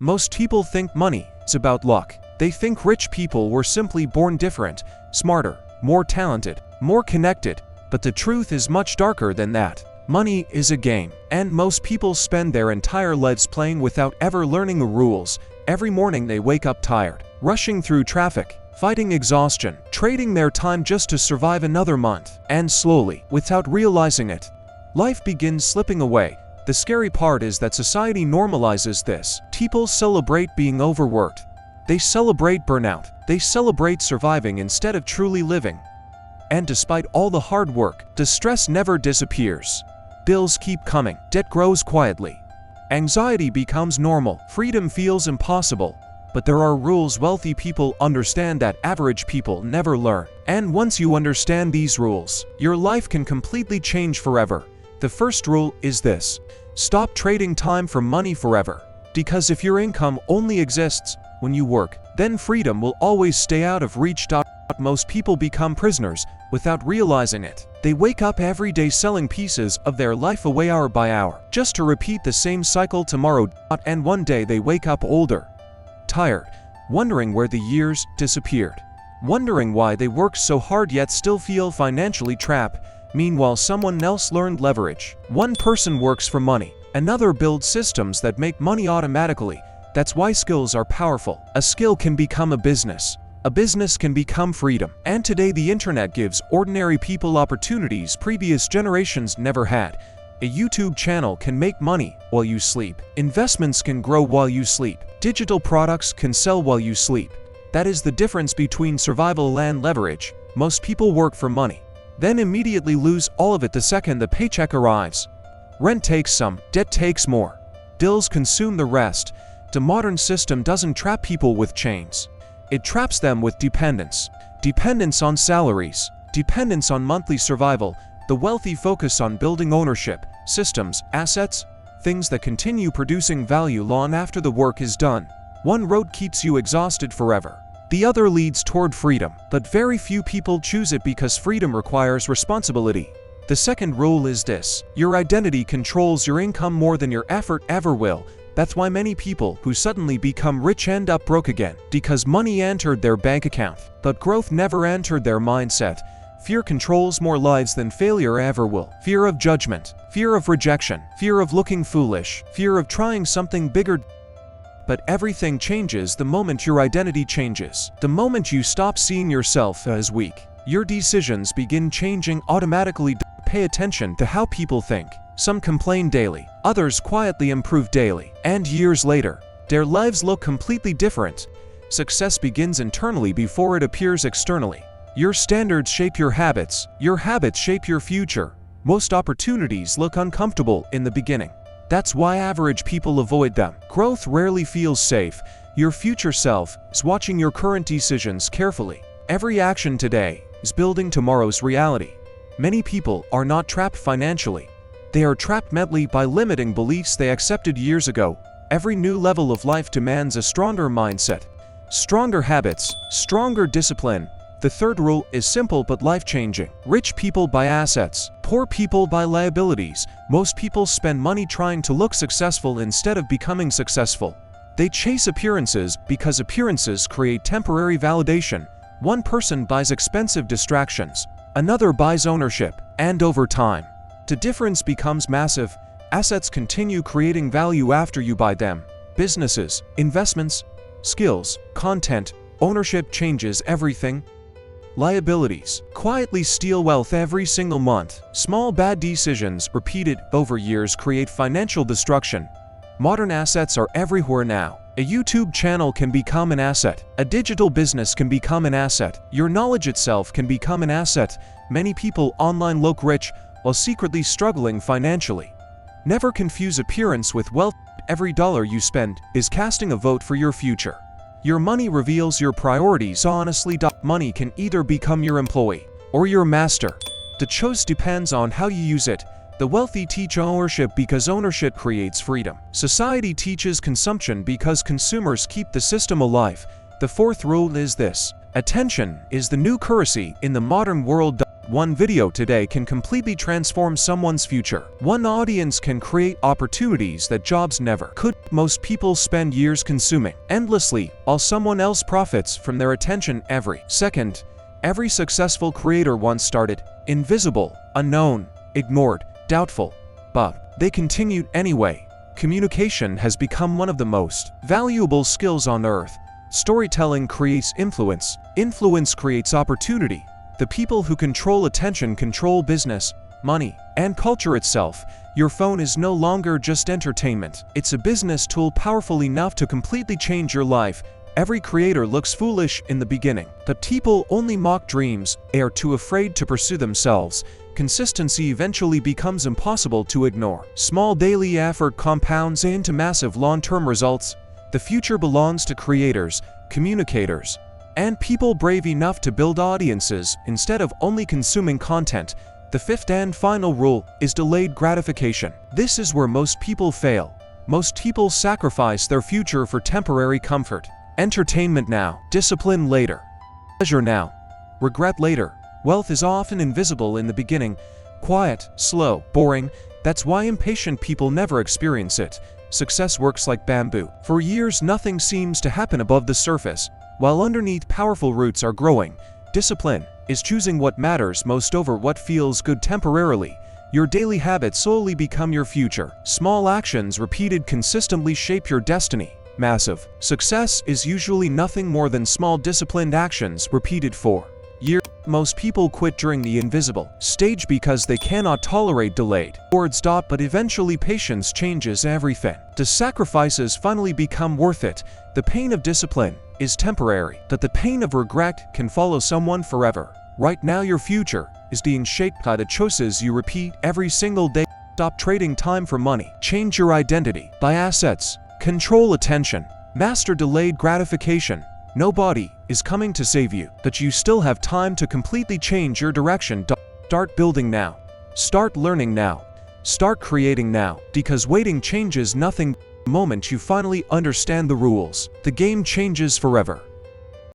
Most people think money is about luck. They think rich people were simply born different, smarter, more talented, more connected. But the truth is much darker than that. Money is a game, and most people spend their entire lives playing without ever learning the rules. Every morning they wake up tired, rushing through traffic, fighting exhaustion, trading their time just to survive another month. And slowly, without realizing it, life begins slipping away. The scary part is that society normalizes this. People celebrate being overworked. They celebrate burnout. They celebrate surviving instead of truly living. And despite all the hard work, the stress never disappears. Bills keep coming. Debt grows quietly. Anxiety becomes normal. Freedom feels impossible. But there are rules wealthy people understand that average people never learn. And once you understand these rules, your life can completely change forever. The first rule is this: stop trading time for money forever. Because if your income only exists when you work, then freedom will always stay out of reach. Most people become prisoners without realizing it. They wake up every day selling pieces of their life away hour by hour, just to repeat the same cycle tomorrow. And one day they wake up older, tired, wondering where the years disappeared, wondering why they worked so hard yet still feel financially trapped. Meanwhile, someone else learned leverage. One person works for money, another builds systems that make money automatically. That's why skills are powerful. A skill can become a business. A business can become freedom. And today the internet gives ordinary people opportunities previous generations never had. A YouTube channel can make money while you sleep. Investments can grow while you sleep. Digital products can sell while you sleep. That is the difference between survival and leverage. Most people work for money, then immediately lose all of it the second the paycheck arrives. Rent takes some, debt takes more. Bills consume the rest. The modern system doesn't trap people with chains. It traps them with dependence. Dependence on salaries. Dependence on monthly survival. The wealthy focus on building ownership, systems, assets, things that continue producing value long after the work is done. One road keeps you exhausted forever. The other leads toward freedom, but very few people choose it because freedom requires responsibility. The second rule is this: your identity controls your income more than your effort ever will. That's why many people who suddenly become rich end up broke again, because money entered their bank account, but growth never entered their mindset. Fear controls more lives than failure ever will. Fear of judgment, fear of rejection, fear of looking foolish, fear of trying something bigger. But everything changes the moment your identity changes. The moment you stop seeing yourself as weak, your decisions begin changing automatically. Pay attention to how people think. Some complain daily, others quietly improve daily, and years later, their lives look completely different. Success begins internally before it appears externally. Your standards shape your habits shape your future. Most opportunities look uncomfortable in the beginning. That's why average people avoid them. Growth rarely feels safe. Your future self is watching your current decisions carefully. Every action today is building tomorrow's reality. Many people are not trapped financially. They are trapped mentally by limiting beliefs they accepted years ago. Every new level of life demands a stronger mindset, stronger habits, stronger discipline. The third rule is simple but life-changing. Rich people buy assets, poor people buy liabilities. Most people spend money trying to look successful instead of becoming successful. They chase appearances because appearances create temporary validation. One person buys expensive distractions, another buys ownership, and over time, the difference becomes massive. Assets continue creating value after you buy them. Businesses, investments, skills, content, ownership changes everything. Liabilities quietly steal wealth every single month. Small bad decisions repeated over years create financial destruction. Modern assets are everywhere now. A YouTube channel can become an asset. A digital business can become an asset. Your knowledge itself can become an asset. Many people online look rich while secretly struggling financially. Never confuse appearance with wealth. Every dollar you spend is casting a vote for your future. Your money reveals your priorities honestly. Money can either become your employee or your master. The choice depends on how you use it. The wealthy teach ownership because ownership creates freedom. Society teaches consumption because consumers keep the system alive. The fourth rule is this: attention is the new currency in the modern world. One video today can completely transform someone's future. One audience can create opportunities that jobs never could. Most people spend years consuming endlessly, while someone else profits from their attention every second. Every successful creator once started invisible, unknown, ignored, doubtful, but they continued anyway. Communication has become one of the most valuable skills on earth. Storytelling creates influence. Influence creates opportunity. The people who control attention control business, money, and culture itself. Your phone is no longer just entertainment. It's a business tool powerful enough to completely change your life. Every creator looks foolish in the beginning, but people only mock dreams. They are too afraid to pursue themselves. Consistency eventually becomes impossible to ignore. Small daily effort compounds into massive long-term results. The future belongs to creators, communicators, and people brave enough to build audiences instead of only consuming content. The fifth and final rule is delayed gratification. This is where most people fail. Most people sacrifice their future for temporary comfort. Entertainment now, discipline later. Pleasure now, regret later. Wealth is often invisible in the beginning, quiet, slow, boring. That's why impatient people never experience it. Success works like bamboo. For years, nothing seems to happen above the surface, while underneath powerful roots are growing. Discipline is choosing what matters most over what feels good temporarily. Your daily habits slowly become your future. Small actions repeated consistently shape your destiny. Massive success is usually nothing more than small disciplined actions repeated for years. Most people quit during the invisible stage because they cannot tolerate delayed reward. But eventually patience changes everything. The sacrifices finally become worth it. The pain of discipline is temporary, but the pain of regret can follow someone forever. Right now your future is being shaped by the choices you repeat every single day. Stop trading time for money. Change your identity. Buy assets. Control attention. Master delayed gratification. Nobody is coming to save you, but you still have time to completely change your direction. Start building now. Start learning now. Start creating now, because waiting changes nothing. The moment you finally understand the rules, the game changes forever.